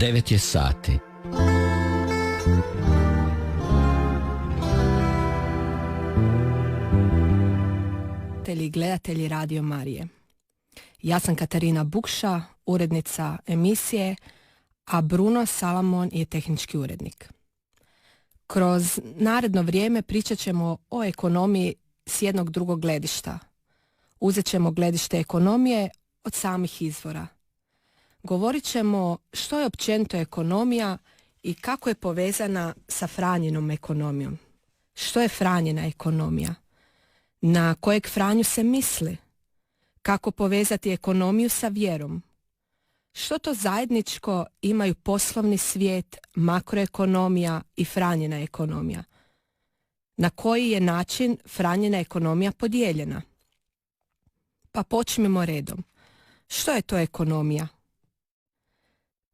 9 je sati. Gledatelji Radio Marije. Ja sam Katarina Bukša, urednica emisije, a Bruno Salamon je tehnički urednik. Kroz naredno vrijeme pričat ćemo o ekonomiji s jednog drugog gledišta. Uzet ćemo gledište ekonomije od samih izvora. Govorit ćemo što je općenito ekonomija i kako je povezana sa Franjinom ekonomijom. Što je Franjina ekonomija? Na kojeg Franju se misli? Kako povezati ekonomiju sa vjerom? Što to zajedničko imaju poslovni svijet, makroekonomija i Franjina ekonomija? Na koji je način Franjina ekonomija podijeljena? Pa počnemo redom. Što je to ekonomija?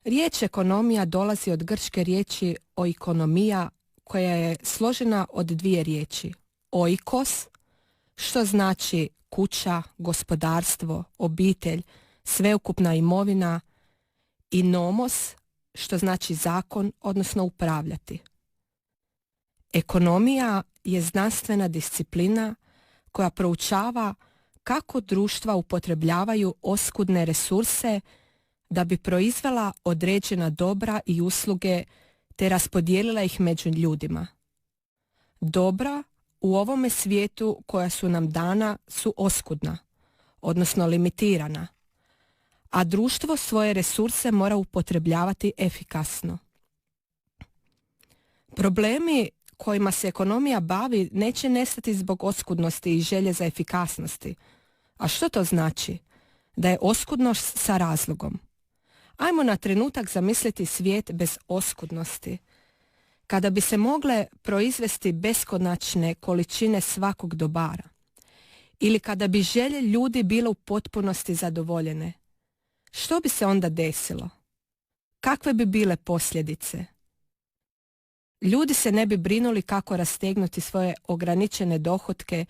Riječ ekonomija dolazi od grčke riječi oikonomija, koja je složena od dvije riječi. Oikos, što znači kuća, gospodarstvo, obitelj, sveukupna imovina, i nomos, što znači zakon, odnosno upravljati. Ekonomija je znanstvena disciplina koja proučava kako društva upotrebljavaju oskudne resurse da bi proizvela određena dobra i usluge te raspodijelila ih među ljudima. Dobra u ovome svijetu koja su nam dana su oskudna, odnosno limitirana, a društvo svoje resurse mora upotrebljavati efikasno. Problemi kojima se ekonomija bavi neće nestati zbog oskudnosti i želje za efikasnosti. A što to znači? Da je oskudnost sa razlogom. Ajmo na trenutak zamisliti svijet bez oskudnosti. Kada bi se mogle proizvesti beskonačne količine svakog dobara, ili kada bi želje ljudi bile u potpunosti zadovoljene, što bi se onda desilo? Kakve bi bile posljedice? Ljudi se ne bi brinuli kako rastegnuti svoje ograničene dohotke,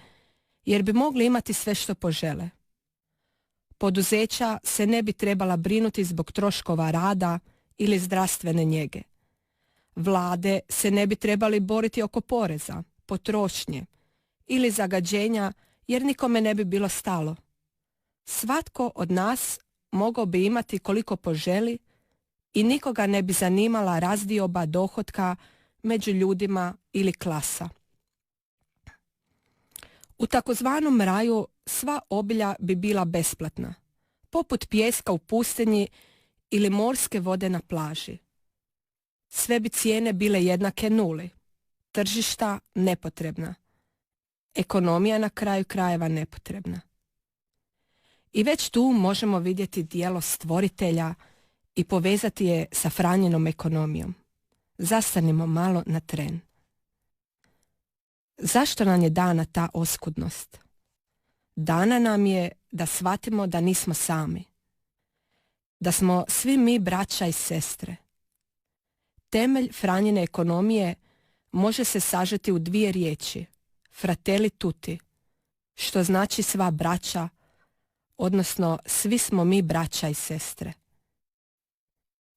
jer bi mogli imati sve što požele. Poduzeća se ne bi trebala brinuti zbog troškova rada ili zdravstvene njege. Vlade se ne bi trebali boriti oko poreza, potrošnje ili zagađenja, jer nikome ne bi bilo stalo. Svatko od nas mogao bi imati koliko poželi i nikoga ne bi zanimala razdioba dohotka među ljudima ili klasa. U takozvanom raju sva obilja bi bila besplatna, poput pijeska u pustinji ili morske vode na plaži. Sve bi cijene bile jednake nuli, tržišta nepotrebna, ekonomija na kraju krajeva nepotrebna. I već tu možemo vidjeti djelo stvoritelja i povezati je sa Franjinom ekonomijom. Zastanimo malo na tren. Zašto nam je dana ta oskudnost? Dana nam je da shvatimo da nismo sami. Da smo svi mi braća i sestre. Temelj Franjine ekonomije može se sažeti u dvije riječi. Fratelli tutti, što znači sva braća, odnosno svi smo mi braća i sestre.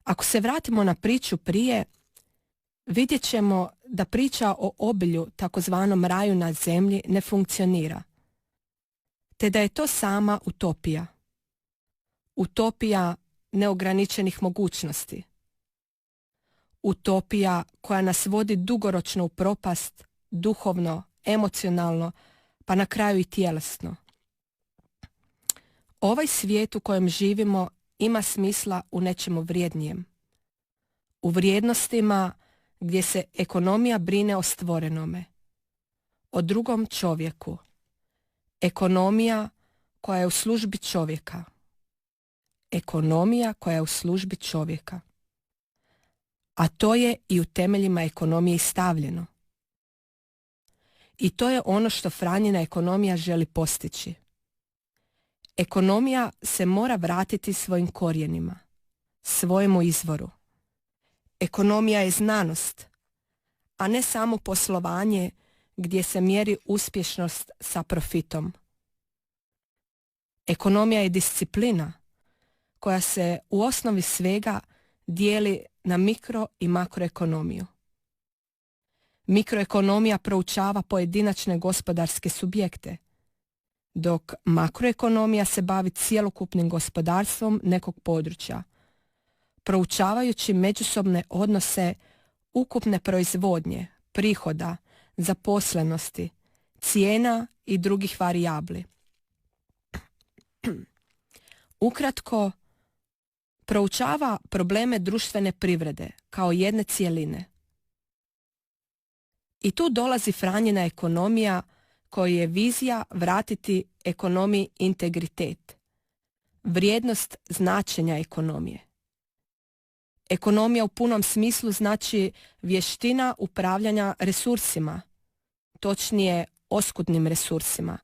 Ako se vratimo na priču prije, vidjet ćemo da priča o obilju, takozvanom raju na zemlji, ne funkcionira, te da je to sama utopija. Utopija neograničenih mogućnosti. Utopija koja nas vodi dugoročno u propast, duhovno, emocionalno, pa na kraju i tjelesno. Ovaj svijet u kojem živimo ima smisla u nečemu vrijednijem. U vrijednostima gdje se ekonomija brine o stvorenome, o drugom čovjeku. Ekonomija koja je u službi čovjeka. Ekonomija koja je u službi čovjeka. A to je i u temeljima ekonomije stavljeno. I to je ono što Franjina ekonomija želi postići. Ekonomija se mora vratiti svojim korijenima, svojemu izvoru. Ekonomija je znanost, a ne samo poslovanje gdje se mjeri uspješnost sa profitom. Ekonomija je disciplina koja se u osnovi svega dijeli na mikro i makroekonomiju. Mikroekonomija proučava pojedinačne gospodarske subjekte, dok makroekonomija se bavi cjelokupnim gospodarstvom nekog područja, proučavajući međusobne odnose ukupne proizvodnje, prihoda, zaposlenosti, cijena i drugih varijabli. Ukratko, proučava probleme društvene privrede kao jedne cjeline. I tu dolazi Franjina ekonomija koja je vizija vratiti ekonomiji integritet, vrijednost značenja ekonomije. Ekonomija u punom smislu znači vještina upravljanja resursima, točnije oskudnim resursima,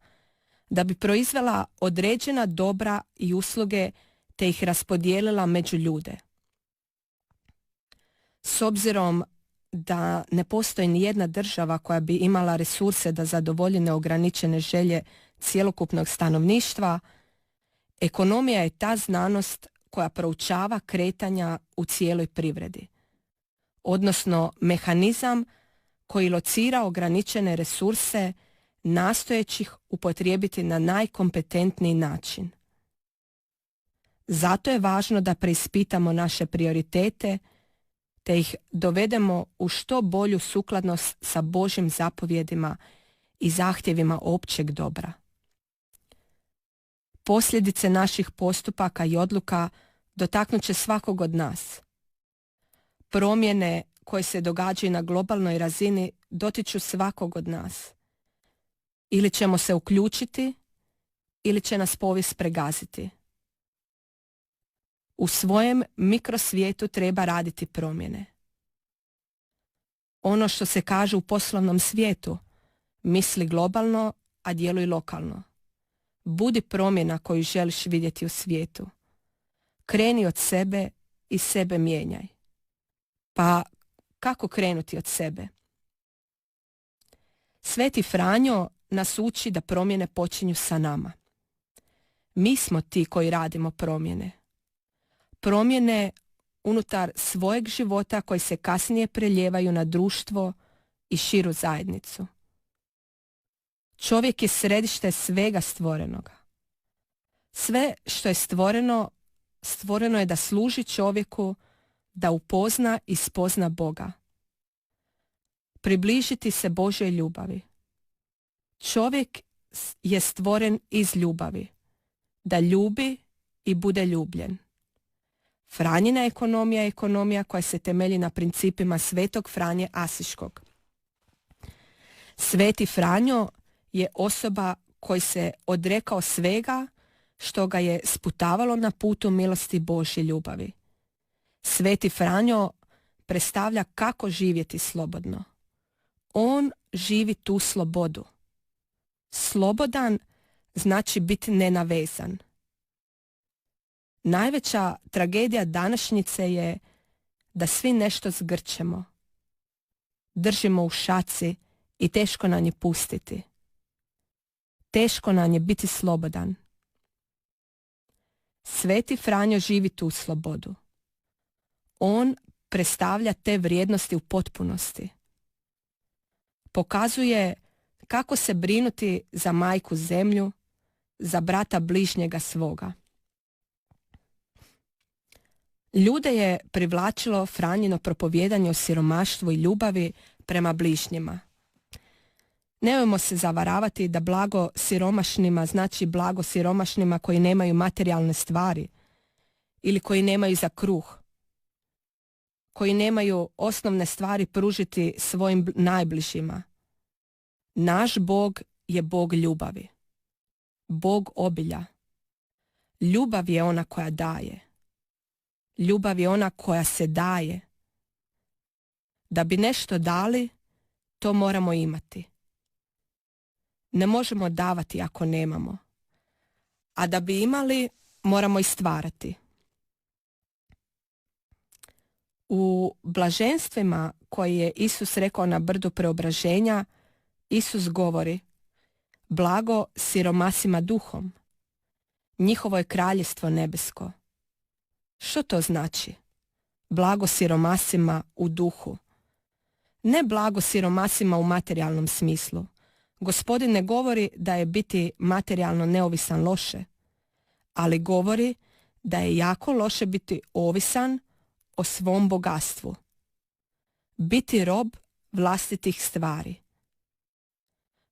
da bi proizvela određena dobra i usluge te ih raspodijelila među ljude. S obzirom da ne postoji ni jedna država koja bi imala resurse da zadovolji neograničene želje cjelokupnog stanovništva, ekonomija je ta znanost koja proučava kretanja u cijeloj privredi, odnosno mehanizam koji locira ograničene resurse nastojeći ih upotrijebiti na najkompetentniji način. Zato je važno da preispitamo naše prioritete te ih dovedemo u što bolju sukladnost sa Božjim zapovjedima i zahtjevima općeg dobra. Posljedice naših postupaka i odluka dotaknut će svakog od nas. Promjene koje se događaju na globalnoj razini dotiču svakog od nas. Ili ćemo se uključiti, ili će nas povijest pregaziti. U svojem mikrosvijetu treba raditi promjene. Ono što se kaže u poslovnom svijetu, misli globalno, a djeluj lokalno. Budi promjena koju želiš vidjeti u svijetu. Kreni od sebe i sebe mijenjaj. Pa kako krenuti od sebe? Sveti Franjo nas uči da promjene počinju sa nama. Mi smo ti koji radimo promjene. Promjene unutar svojeg života koji se kasnije prelijevaju na društvo i širu zajednicu. Čovjek je središte svega stvorenoga. Sve što je stvoreno, stvoreno je da služi čovjeku da upozna i spozna Boga. Približiti se Božjoj ljubavi. Čovjek je stvoren iz ljubavi, da ljubi i bude ljubljen. Franjina ekonomija je ekonomija koja se temelji na principima Svetog Franje Asiškog. Sveti Franjo je osoba koji se odrekao svega što ga je sputavalo na putu milosti Božje ljubavi. Sveti Franjo predstavlja kako živjeti slobodno. On živi tu slobodu. Slobodan znači biti nenavezan. Najveća tragedija današnjice je da svi nešto zgrčemo. Držimo u šaci i teško nam je pustiti. Teško nam je biti slobodan. Sveti Franjo živi tu slobodu. On predstavlja te vrijednosti u potpunosti. Pokazuje kako se brinuti za majku zemlju, za brata bližnjega svoga. Ljude je privlačilo Franjino propovijedanje o siromaštvu i ljubavi prema bližnjima. Nemojmo se zavaravati da blago siromašnima znači blago siromašnima koji nemaju materijalne stvari ili koji nemaju za kruh, koji nemaju osnovne stvari pružiti svojim najbližima. Naš Bog je Bog ljubavi, Bog obilja. Ljubav je ona koja daje. Ljubav je ona koja se daje. Da bi nešto dali, to moramo imati. Ne možemo davati ako nemamo. A da bi imali, moramo i stvarati. U blaženstvima koje je Isus rekao na brdu preobraženja, Isus govori: blago siromasima duhom, njihovo je kraljestvo nebesko. Što to znači? blago siromasima u duhu. Ne blago siromasima u materijalnom smislu. Gospodin ne govori da je biti materijalno neovisan loše, ali govori da je jako loše biti ovisan o svom bogatstvu. Biti rob vlastitih stvari.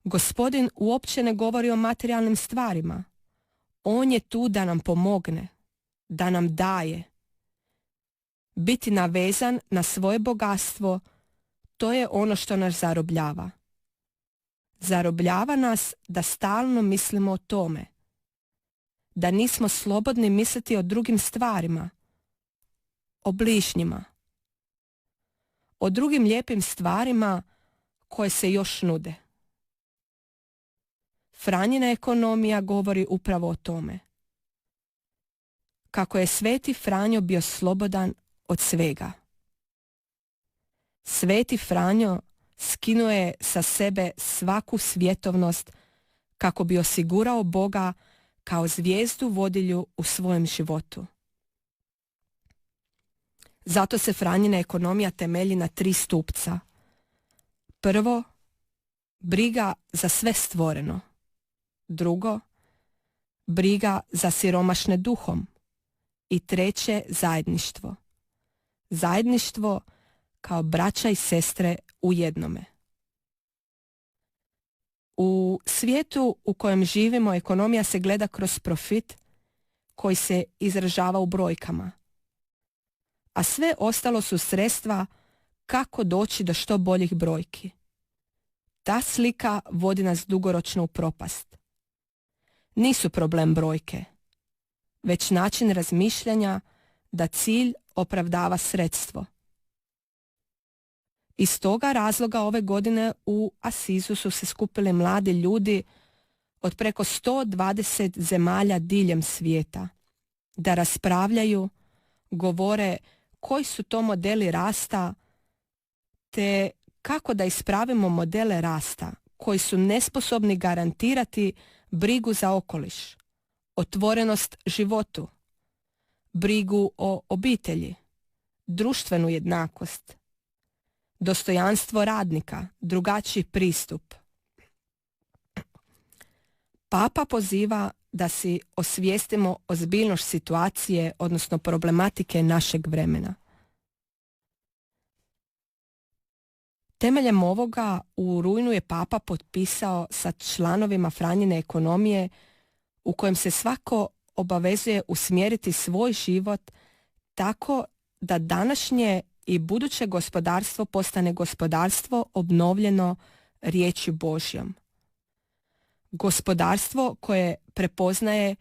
Gospodin uopće ne govori o materijalnim stvarima. On je tu da nam pomogne, da nam daje. Biti navezan na svoje bogatstvo, to je ono što nas zarobljava. Zarobljava nas da stalno mislimo o tome. Da nismo slobodni misliti o drugim stvarima, o bližnjima, o drugim lijepim stvarima koje se još nude. Franjina ekonomija govori upravo o tome. Kako je Sveti Franjo bio slobodan od svega. Sveti Franjo skinuo je sa sebe svaku svjetovnost kako bi osigurao Boga kao zvijezdu vodilju u svojem životu. Zato se Franjina ekonomija temelji na 3 stupca. Prvo, briga za sve stvoreno. Drugo, briga za siromašne duhom. I treće, zajedništvo. Zajedništvo kao braća i sestre u jednome. U svijetu u kojem živimo ekonomija se gleda kroz profit koji se izražava u brojkama. A sve ostalo su sredstva kako doći do što boljih brojki. Ta slika vodi nas dugoročno u propast. Nisu problem brojke, već način razmišljanja da cilj opravdava sredstvo. Iz toga razloga ove godine u Asizu su se skupili mladi ljudi od preko 120 zemalja diljem svijeta da raspravljaju, govore koji su to modeli rasta te kako da ispravimo modele rasta koji su nesposobni garantirati brigu za okoliš, otvorenost životu, brigu o obitelji, društvenu jednakost, dostojanstvo radnika, drugačiji pristup. Papa poziva da si osvijestimo ozbiljnost situacije, odnosno problematike našeg vremena. Temeljem ovoga u rujnu je Papa potpisao sa članovima Franjine ekonomije u kojem se svako obavezuje usmjeriti svoj život tako da današnje i buduće gospodarstvo postane gospodarstvo obnovljeno riječju Božjom. Gospodarstvo koje prepoznaje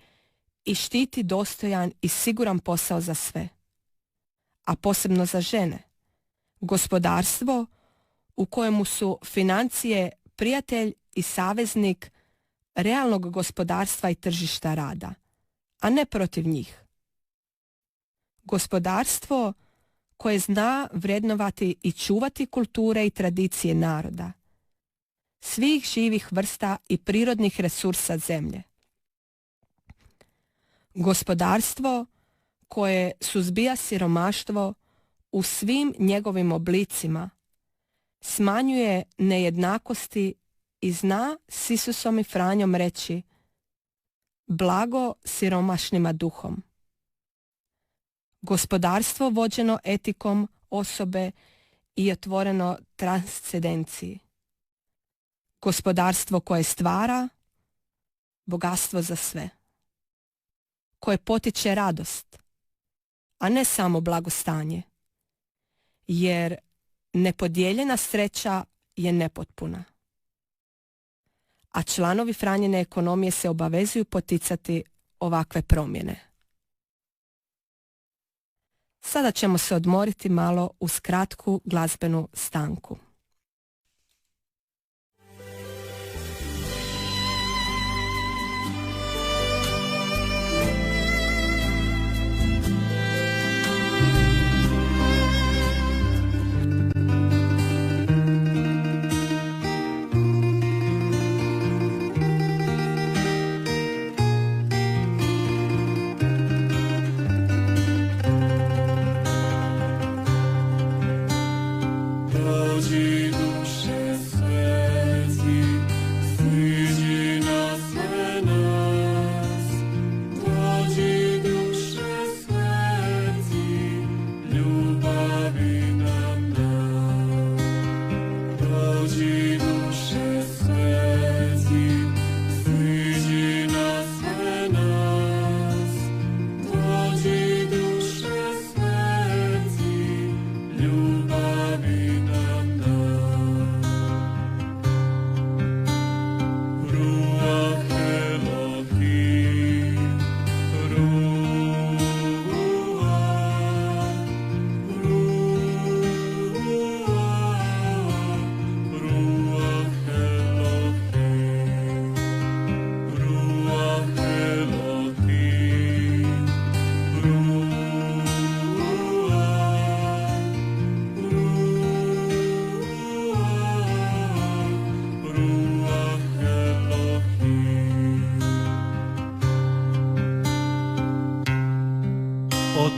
i štiti dostojan i siguran posao za sve, a posebno za žene. Gospodarstvo u kojemu su financije prijatelj i saveznik realnog gospodarstva i tržišta rada, a ne protiv njih. Gospodarstvo koje zna vrednovati i čuvati kulture i tradicije naroda, svih živih vrsta i prirodnih resursa zemlje. Gospodarstvo koje suzbija siromaštvo u svim njegovim oblicima, smanjuje nejednakosti i zna s Isusom i Franjom reći blago siromašnima duhom. Gospodarstvo vođeno etikom osobe i otvoreno transcendenciji. Gospodarstvo koje stvara bogatstvo za sve. Koje potiče radost, a ne samo blagostanje. Jer nepodijeljena sreća je nepotpuna. A članovi Franjine ekonomije se obavezuju poticati ovakve promjene. Sada ćemo se odmoriti malo uz kratku glazbenu stanku.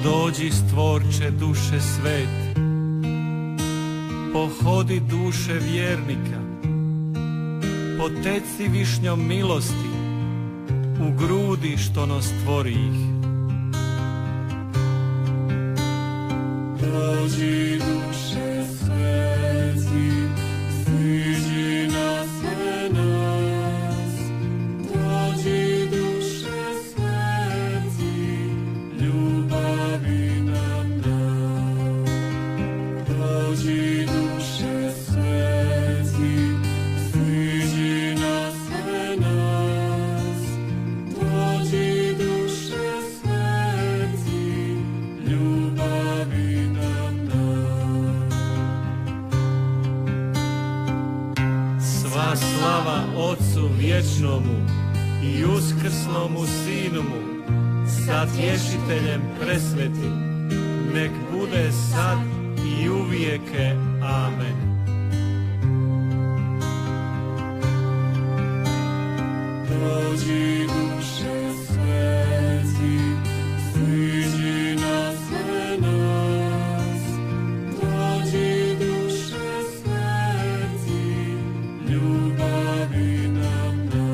Dođi stvorče duše svet, pohodi duše vjernika, poteci višnjom milosti u grudi što nos stvori ih. Dođi duše sveti, siđi na sve nas. Dođi duše sveti, ljubavi nam da. Dođi duše sveti, siđi na sve nas. Dođi duše sveti, ljubavi nam da. Sva slava Otcu vječnomu i uskrslomu Sinumu, sa Tješiteljem presvetim, nek bude sad i uvijeke. Amen. Dođi duše sveti, siđi na sve nas. Dođi duše sveti, ljubavi nam da.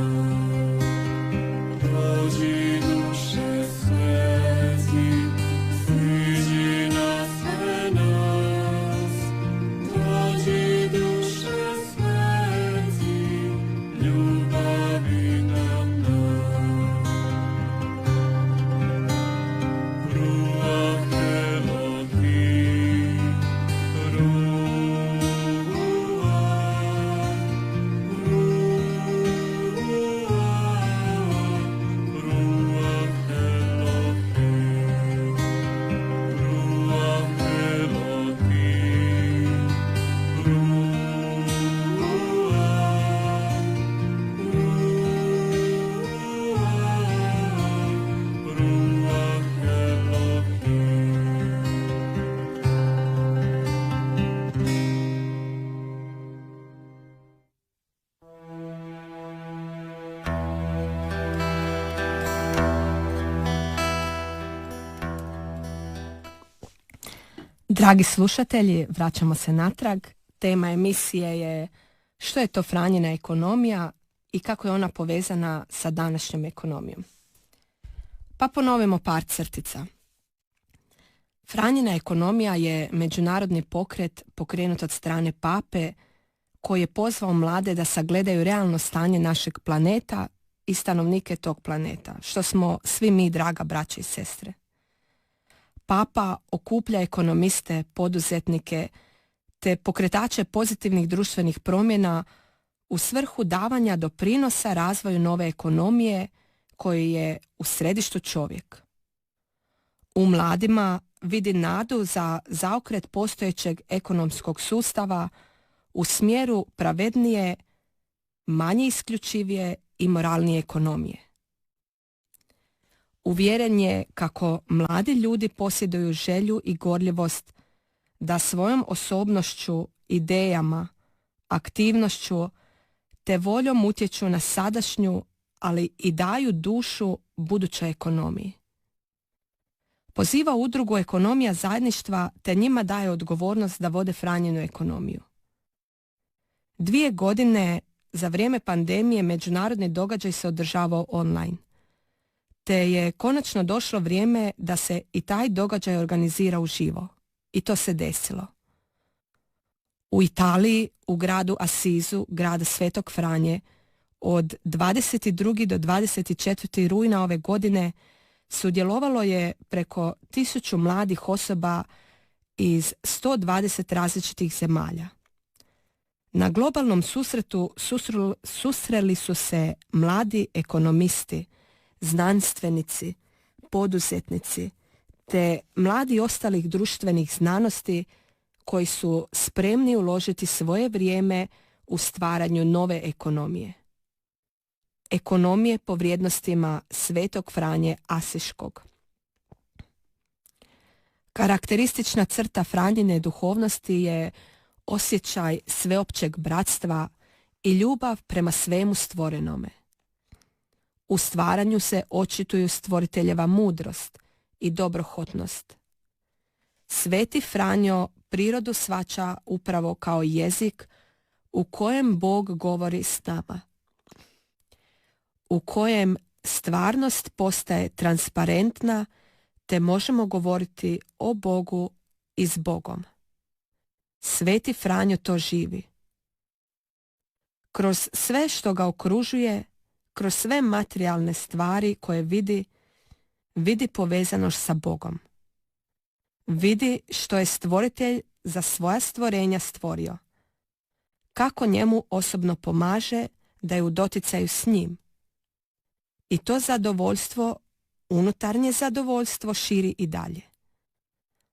Dođi duše sveti, siđi na sve nas. Dođi duše sveti, ljubavi nam da. Ruach Elohim, Dragi slušatelji, vraćamo se natrag. Tema emisije je što je to Franjina ekonomija i kako je ona povezana sa današnjom ekonomijom. Pa ponovimo par crtica. Franjina ekonomija je međunarodni pokret pokrenut od strane Pape koji je pozvao mlade da sagledaju realno stanje našeg planeta i stanovnike tog planeta, što smo svi mi, draga braće i sestre. Papa okuplja ekonomiste, poduzetnike te pokretače pozitivnih društvenih promjena u svrhu davanja doprinosa razvoju nove ekonomije koji je u središtu čovjek. U mladima vidi nadu za zaokret postojećeg ekonomskog sustava u smjeru pravednije, manje isključivije i moralnije ekonomije. Uvjeren je kako mladi ljudi posjeduju želju i gorljivost da svojom osobnošću, idejama, aktivnošću te voljom utječu na sadašnju, ali i daju dušu budućoj ekonomiji. Poziva udrugu Ekonomija zajedništva te njima daje odgovornost da vode Franjinu ekonomiju. 2 godine za vrijeme pandemije međunarodni događaj se održavao online, te je konačno došlo vrijeme da se i taj događaj organizira uživo. I to se desilo. U Italiji, u gradu Asizu, grada Svetog Franje, od 22. do 24. rujna ove godine sudjelovalo je preko 1000 mladih osoba iz 120 različitih zemalja. Na globalnom susretu susreli su se mladi ekonomisti, znanstvenici, poduzetnici te mladi ostalih društvenih znanosti koji su spremni uložiti svoje vrijeme u stvaranju nove ekonomije. Ekonomije po vrijednostima Svetog Franje Asiškog. Karakteristična crta Franjine duhovnosti je osjećaj sveopćeg bratstva i ljubav prema svemu stvorenome. U stvaranju se očituju stvoriteljeva mudrost i dobrohotnost. Sveti Franjo prirodu shvaća upravo kao jezik u kojem Bog govori s nama, u kojem stvarnost postaje transparentna te možemo govoriti o Bogu i s Bogom. Sveti Franjo to živi. Kroz sve što ga okružuje, kroz sve materijalne stvari koje vidi povezanost sa Bogom. Vidi što je stvoritelj za svoja stvorenja stvorio. Kako njemu osobno pomaže da je u doticaju s njim. I to zadovoljstvo, unutarnje zadovoljstvo širi i dalje.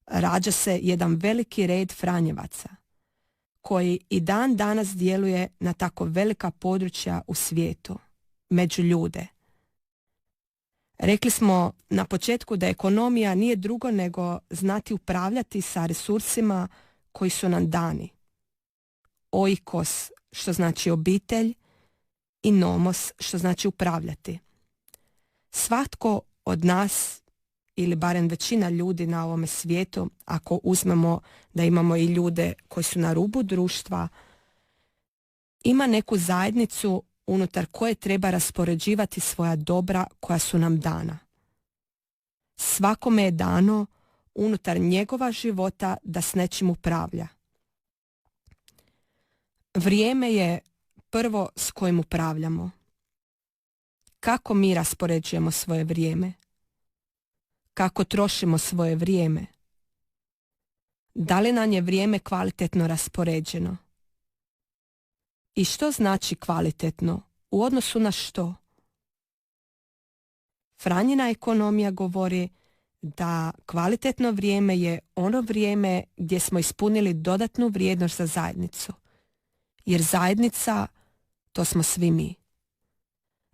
Rađa se jedan veliki red Franjevaca, koji i dan danas djeluje na tako velika područja u svijetu, među ljude. Rekli smo na početku da ekonomija nije drugo nego znati upravljati sa resursima koji su nam dani. Oikos, što znači obitelj, i nomos, što znači upravljati. Svatko od nas, ili barem većina ljudi na ovome svijetu, ako uzmemo da imamo i ljude koji su na rubu društva, ima neku zajednicu unutar koje treba raspoređivati svoja dobra koja su nam dana. Svakome je dano unutar njegova života da s nečim upravlja. Vrijeme je prvo s kojim upravljamo. Kako mi raspoređujemo svoje vrijeme? Kako trošimo svoje vrijeme? Da li nam je vrijeme kvalitetno raspoređeno? I što znači kvalitetno? U odnosu na što? Franjina ekonomija govori da kvalitetno vrijeme je ono vrijeme gdje smo ispunili dodatnu vrijednost za zajednicu. Jer zajednica, to smo svi mi.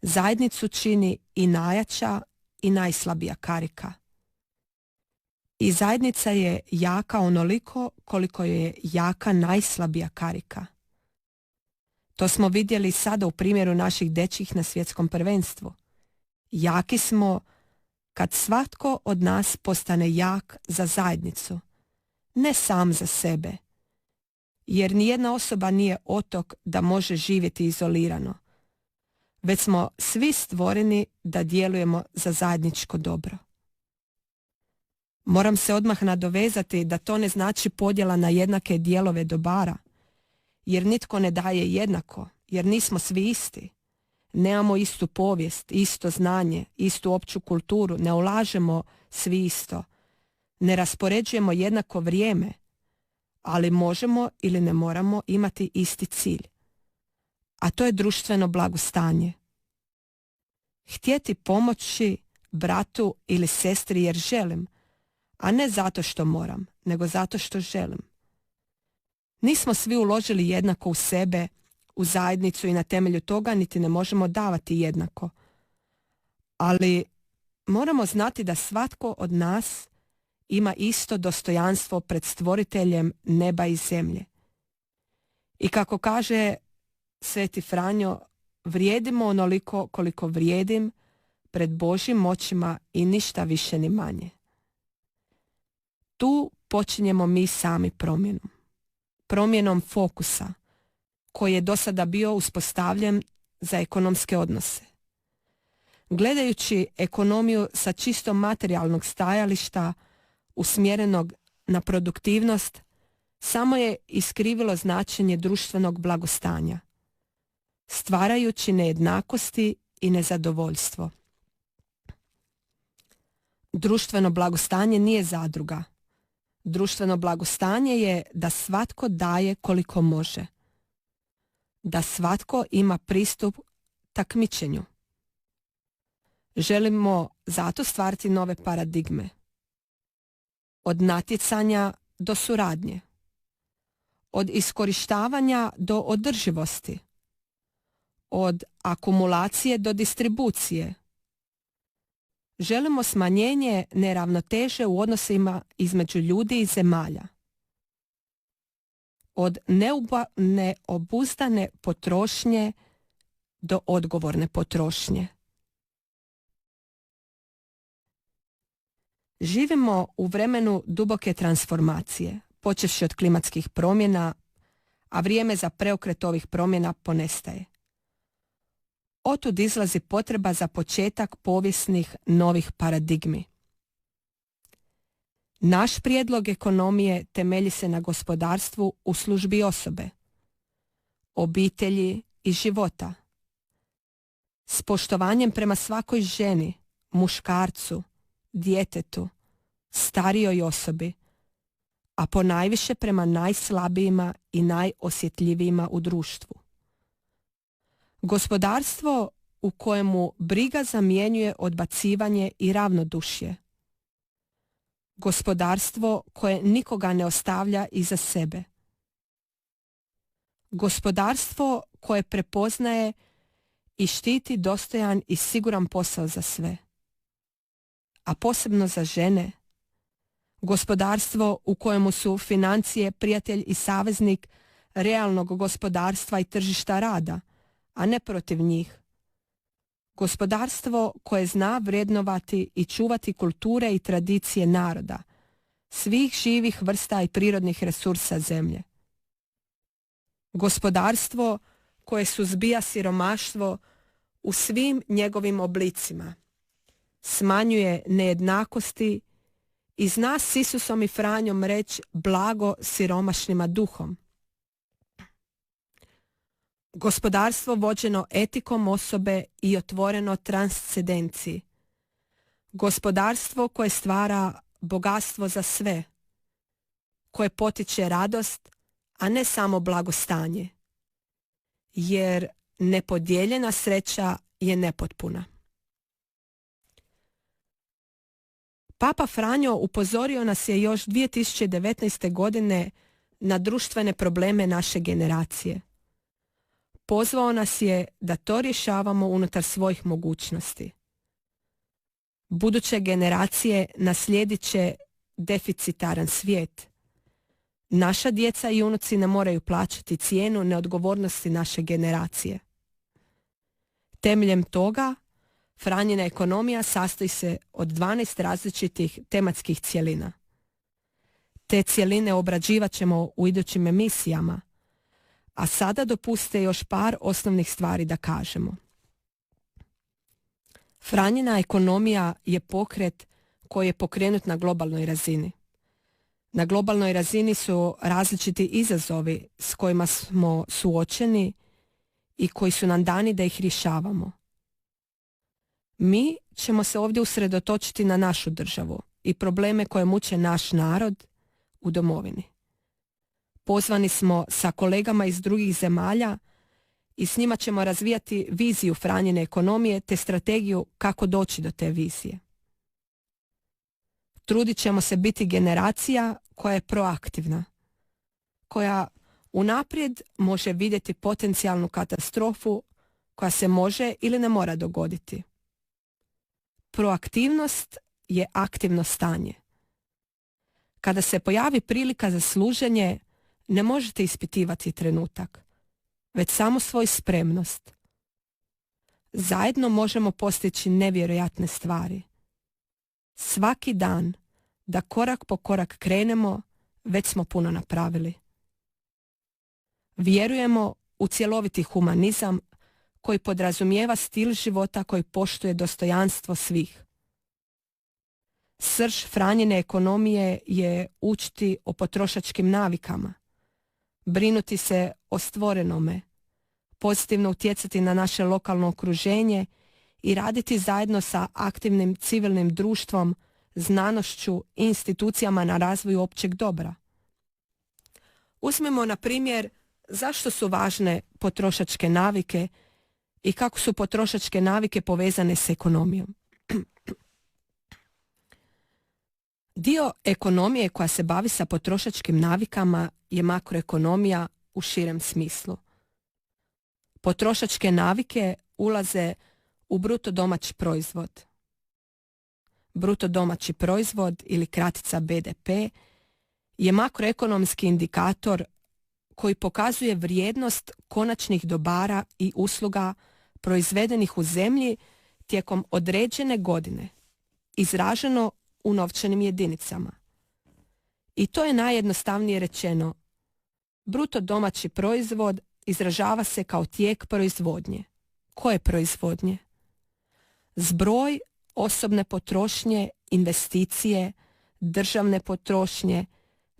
Zajednicu čini i najjača i najslabija karika. I zajednica je jaka onoliko koliko je jaka najslabija karika. To smo vidjeli sada u primjeru naših dečjih na svjetskom prvenstvu. Jaki smo kad svatko od nas postane jak za zajednicu, ne sam za sebe. Jer nijedna osoba nije otok da može živjeti izolirano. Već smo svi stvoreni da djelujemo za zajedničko dobro. Moram se odmah nadovezati da to ne znači podjela na jednake dijelove dobara, jer nitko ne daje jednako, jer nismo svi isti. Nemamo istu povijest, isto znanje, istu opću kulturu, ne ulažemo svi isto, ne raspoređujemo jednako vrijeme, ali možemo ili ne moramo imati isti cilj, a to je društveno blagostanje. Htjeti pomoći bratu ili sestri jer želim, a ne zato što moram, nego zato što želim. Nismo svi uložili jednako u sebe, u zajednicu i na temelju toga niti ne možemo davati jednako. Ali moramo znati da svatko od nas ima isto dostojanstvo pred stvoriteljem neba i zemlje. I kako kaže Sveti Franjo, vrijedimo onoliko koliko vrijedim pred Božjim očima i ništa više ni manje. Tu počinjemo mi sami promjenom. Promjenom fokusa koji je do sada bio uspostavljen za ekonomske odnose. Gledajući ekonomiju sa čisto materijalnog stajališta usmjerenog na produktivnost, samo je iskrivilo značenje društvenog blagostanja, stvarajući nejednakosti i nezadovoljstvo. Društveno blagostanje nije zadruga. Društveno blagostanje je da svatko daje koliko može. Da svatko ima pristup takmičenju. Želimo zato stvarati nove paradigme. Od natjecanja do suradnje. Od iskorištavanja do održivosti. Od akumulacije do distribucije. Želimo smanjenje neravnoteže u odnosima između ljudi i zemalja. Od neobuzdane potrošnje do odgovorne potrošnje. Živimo u vremenu duboke transformacije, počevši od klimatskih promjena, a vrijeme za preokret ovih promjena ponestaje. Otud izlazi potreba za početak povijesnih novih paradigmi. Naš prijedlog ekonomije temelji se na gospodarstvu u službi osobe, obitelji i života, s poštovanjem prema svakoj ženi, muškarcu, djetetu, starijoj osobi, a ponajviše prema najslabijima i najosjetljivijima u društvu. Gospodarstvo u kojemu briga zamjenjuje odbacivanje i ravnodušje. Gospodarstvo koje nikoga ne ostavlja iza sebe. Gospodarstvo koje prepoznaje i štiti dostojan i siguran posao za sve, a posebno za žene. Gospodarstvo u kojemu su financije prijatelj i saveznik realnog gospodarstva i tržišta rada, a ne protiv njih. Gospodarstvo koje zna vrednovati i čuvati kulture i tradicije naroda, svih živih vrsta i prirodnih resursa zemlje. Gospodarstvo koje suzbija siromaštvo u svim njegovim oblicima, smanjuje nejednakosti i zna s Isusom i Franjom reći blago siromašnima duhom. Gospodarstvo vođeno etikom osobe i otvoreno transcendenciji. Gospodarstvo koje stvara bogatstvo za sve, koje potiče radost, a ne samo blagostanje, jer nepodijeljena sreća je nepotpuna. Papa Franjo upozorio nas je još 2019. godine na društvene probleme naše generacije. Pozvao nas je da to rješavamo unutar svojih mogućnosti. Buduće generacije naslijedit će deficitaran svijet. Naša djeca i unuci ne moraju plaćati cijenu neodgovornosti naše generacije. Temeljem toga, Franjina ekonomija sastoji se od 12 različitih tematskih cjelina. Te cjeline obrađivat ćemo u idućim emisijama, a sada dopustite još par osnovnih stvari da kažemo. Franjina ekonomija je pokret koji je pokrenut na globalnoj razini. Na globalnoj razini su različiti izazovi s kojima smo suočeni i koji su nam dani da ih rješavamo. Mi ćemo se ovdje usredotočiti na našu državu i probleme koje muče naš narod u domovini. Pozvani smo sa kolegama iz drugih zemalja i s njima ćemo razvijati viziju Franjine ekonomije te strategiju kako doći do te vizije. Trudit ćemo se biti generacija koja je proaktivna, koja unaprijed može vidjeti potencijalnu katastrofu koja se može ili ne mora dogoditi. Proaktivnost je aktivno stanje. Kada se pojavi prilika za služenje, ne možete ispitivati trenutak, već samo svoju spremnost. Zajedno možemo postići nevjerojatne stvari. Svaki dan, da korak po korak krenemo, već smo puno napravili. Vjerujemo u cjeloviti humanizam koji podrazumijeva stil života koji poštuje dostojanstvo svih. Srž Franjine ekonomije je učiti o potrošačkim navikama, brinuti se o stvorenome, pozitivno utjecati na naše lokalno okruženje i raditi zajedno sa aktivnim civilnim društvom, znanošću i institucijama na razvoju općeg dobra. Uzmimo na primjer zašto su važne potrošačke navike i kako su potrošačke navike povezane s ekonomijom. Dio ekonomije koja se bavi sa potrošačkim navikama je makroekonomija u širem smislu. Potrošačke navike ulaze u bruto domaći proizvod. Bruto domaći proizvod ili kratica BDP je makroekonomski indikator koji pokazuje vrijednost konačnih dobara i usluga proizvedenih u zemlji tijekom određene godine, izraženo u novčanim jedinicama. I to je najjednostavnije rečeno. Bruto domaći proizvod izražava se kao tijek proizvodnje. Koje proizvodnje? Zbroj osobne potrošnje, investicije, državne potrošnje,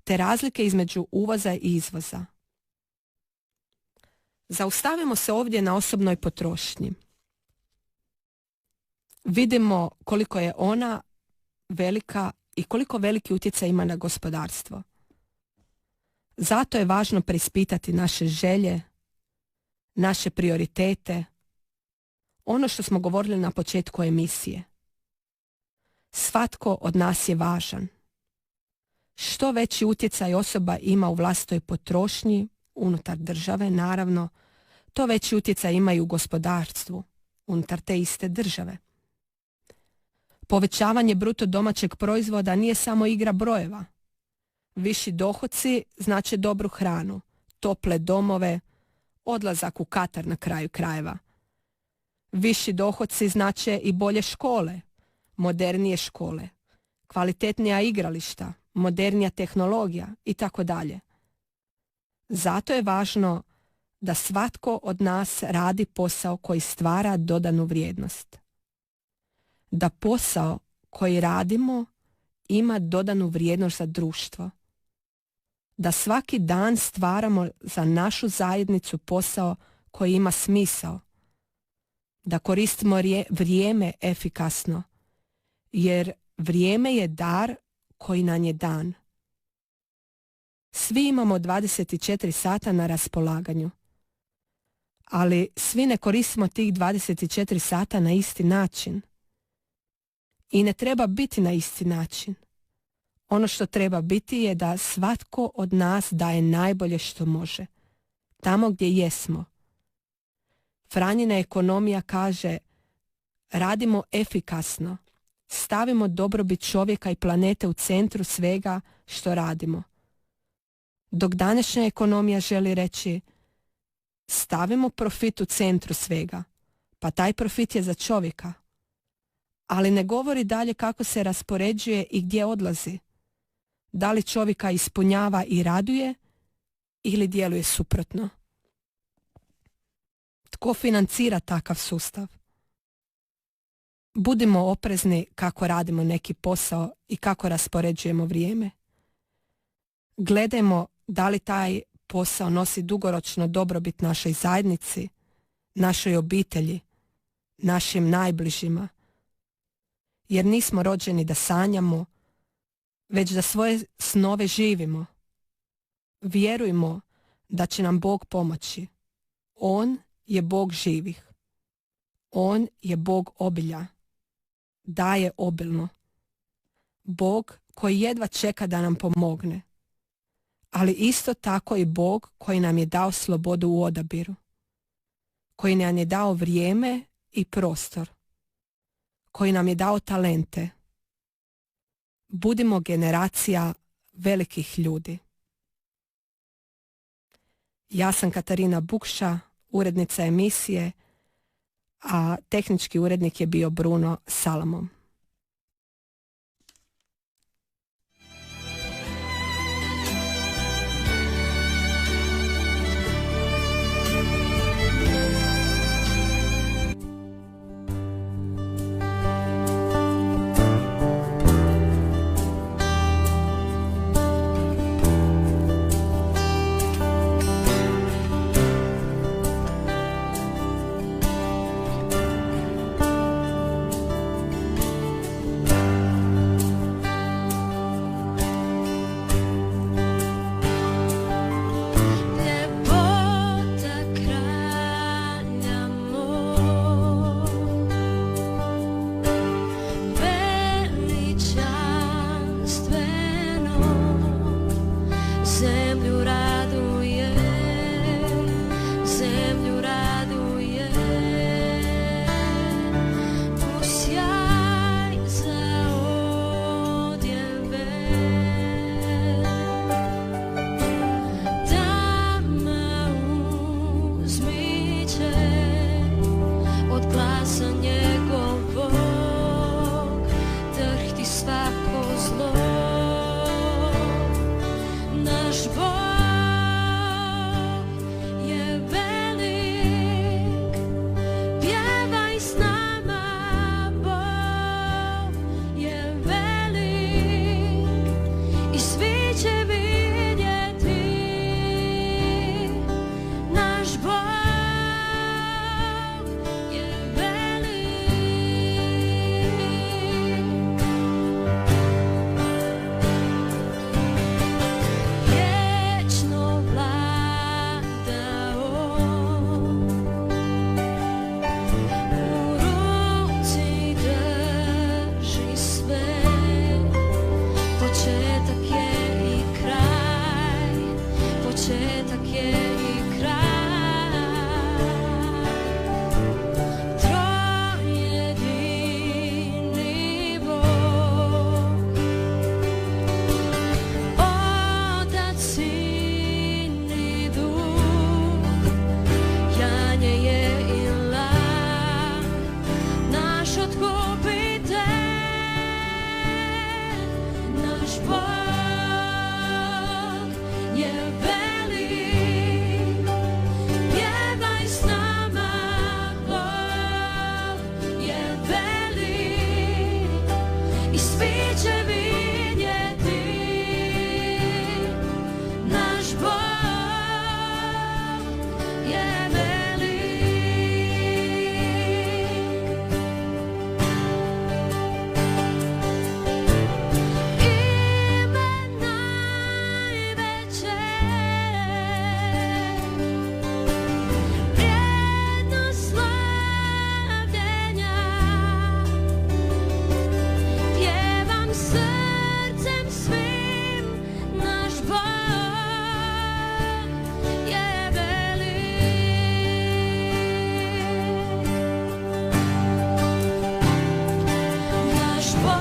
te razlike između uvoza i izvoza. Zaustavimo se ovdje na osobnoj potrošnji. Vidimo koliko je ona velika i koliko veliki utjecaj ima na gospodarstvo. Zato je važno preispitati naše želje, naše prioritete, ono što smo govorili na početku emisije. Svatko od nas je važan. Što veći utjecaj osoba ima u vlastitoj potrošnji, unutar države, naravno, to veći utjecaj ima i u gospodarstvu, unutar te iste države. Povećavanje bruto domaćeg proizvoda nije samo igra brojeva. Viši dohoci znače dobru hranu, tople domove, odlazak u Katar na kraju krajeva. Viši dohoci znače i bolje škole, modernije škole, kvalitetnija igrališta, modernija tehnologija i tako dalje. Zato je važno da svatko od nas radi posao koji stvara dodanu vrijednost. Da posao koji radimo ima dodanu vrijednost za društvo. Da svaki dan stvaramo za našu zajednicu posao koji ima smisao. Da koristimo vrijeme efikasno, jer vrijeme je dar koji nam je dan. Svi imamo 24 sata na raspolaganju, ali svi ne koristimo tih 24 sata na isti način. I ne treba biti na isti način. Ono što treba biti je da svatko od nas daje najbolje što može, tamo gdje jesmo. Franjina ekonomija kaže: radimo efikasno, stavimo dobrobit čovjeka i planete u centru svega što radimo. Dok današnja ekonomija želi reći: stavimo profit u centru svega, pa taj profit je za čovjeka. Ali ne govori dalje kako se raspoređuje i gdje odlazi. Da li čovjeka ispunjava i raduje ili djeluje suprotno? Tko financira takav sustav? Budimo oprezni kako radimo neki posao i kako raspoređujemo vrijeme. Gledajmo da li taj posao nosi dugoročno dobrobit našoj zajednici, našoj obitelji, našim najbližima. Jer nismo rođeni da sanjamo, već da svoje snove živimo. Vjerujmo da će nam Bog pomoći. On je Bog živih. On je Bog obilja. Daje obilno. Bog koji jedva čeka da nam pomogne. Ali isto tako i Bog koji nam je dao slobodu u odabiru. Koji nam je dao vrijeme i prostor. Koji nam je dao talente. Budimo generacija velikih ljudi. Ja sam Katarina Bukša, urednica emisije, a tehnički urednik je bio Bruno Salamon. svi će vidjeti naš Bog je velik. Ime najveće, vrijedno slavljenja, pjevam srcem svim, naš Bog je velik. Naš Bog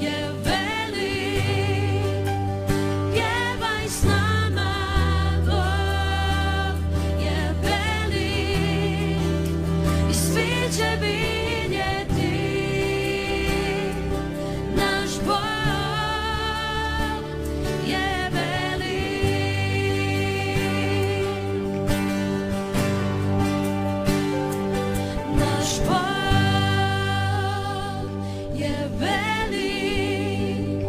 je velik, pjevaj s nama, Bog je velik i svi će vidjeti naš Bog je velik. Naš Bog je velik,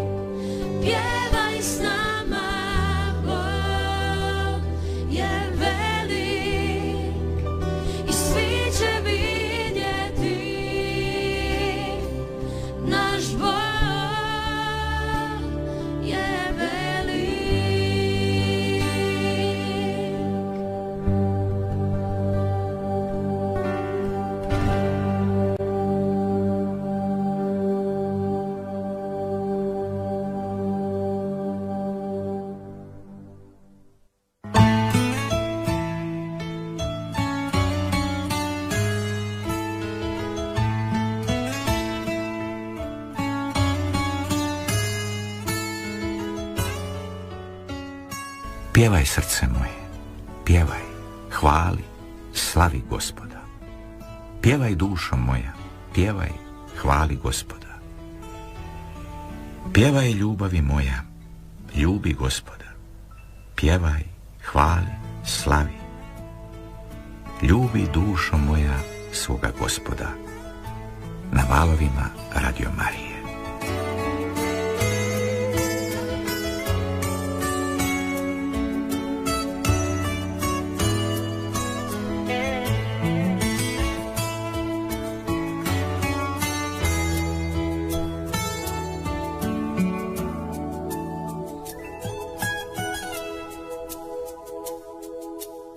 pjevaj s nama, Bog je velik i svi će vidjeti naš Bog je velik. Pjevaj srce moje, pjevaj, hvali, slavi Gospoda. Pjevaj dušo moja, pjevaj, hvali Gospoda. Pjevaj ljubavi moja, ljubi Gospoda. Pjevaj, hvali, slavi. Ljubi dušo moja svoga Gospoda. Na valovima Radio Marije.